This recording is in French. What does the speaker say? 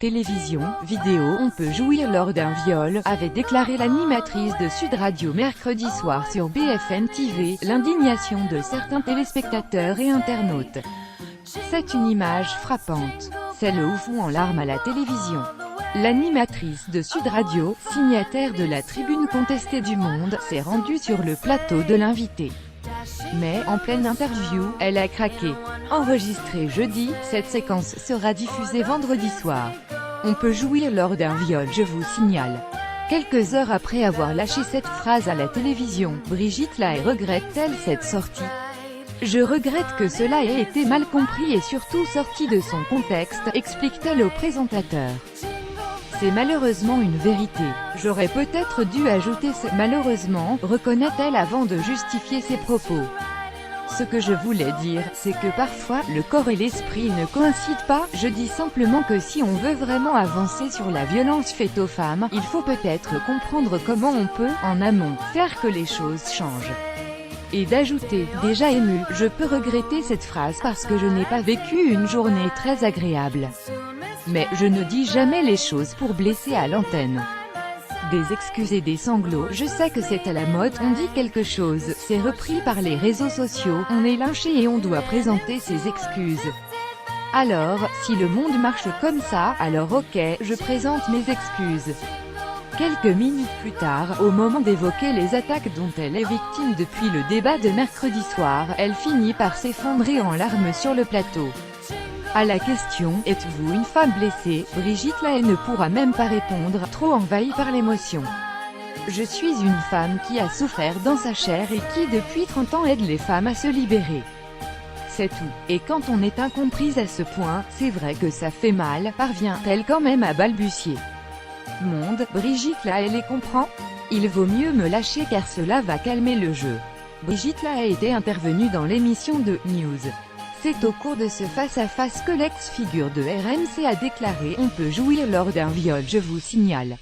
télévision, vidéo, on peut jouir lors d'un viol, avait déclaré l'animatrice de Sud Radio mercredi soir sur BFM TV, l'indignation de certains téléspectateurs et internautes. C'est une image frappante. C'est le oufou en larmes à la télévision. L'animatrice de Sud Radio, signataire de la tribune contestée du Monde, s'est rendue sur le plateau de l'invité. Mais, en pleine interview, elle a craqué. Enregistrée jeudi, cette séquence sera diffusée vendredi soir. On peut jouir lors d'un viol, je vous signale. Quelques heures après avoir lâché cette phrase à la télévision, Brigitte Lahaie regrette-t-elle cette sortie? Je regrette que cela ait été mal compris et surtout sorti de son contexte, explique-t-elle au présentateur. C'est malheureusement une vérité. J'aurais peut-être dû ajouter ce « malheureusement », reconnaît-elle avant de justifier ses propos. Ce que je voulais dire, c'est que parfois, le corps et l'esprit ne coïncident pas, je dis simplement que si on veut vraiment avancer sur la violence faite aux femmes, il faut peut-être comprendre comment on peut, en amont, faire que les choses changent. Et d'ajouter, déjà ému, je peux regretter cette phrase parce que je n'ai pas vécu une journée très agréable. Mais, je ne dis jamais les choses pour blesser à l'antenne. Des excuses et des sanglots, je sais que c'est à la mode, on dit quelque chose, c'est repris par les réseaux sociaux, on est lynché et on doit présenter ses excuses. Alors, si le monde marche comme ça, alors ok, je présente mes excuses. Quelques minutes plus tard, au moment d'évoquer les attaques dont elle est victime depuis le débat de mercredi soir, elle finit par s'effondrer en larmes sur le plateau. À la question « Êtes-vous une femme blessée ?», Brigitte Lahaie ne pourra même pas répondre, trop envahie par l'émotion. « Je suis une femme qui a souffert dans sa chair et qui depuis 30 ans aide les femmes à se libérer. C'est tout. Et quand on est incomprise à ce point, c'est vrai que ça fait mal », parvient-elle quand même à balbutier. Monde, Brigitte Lahaie les comprend ? Il vaut mieux me lâcher car cela va calmer le jeu. Brigitte Lahaie était intervenue dans l'émission de News. C'est au cours de ce face-à-face que l'ex-figure de RMC a déclaré « On peut jouir lors d'un viol, je vous signale ».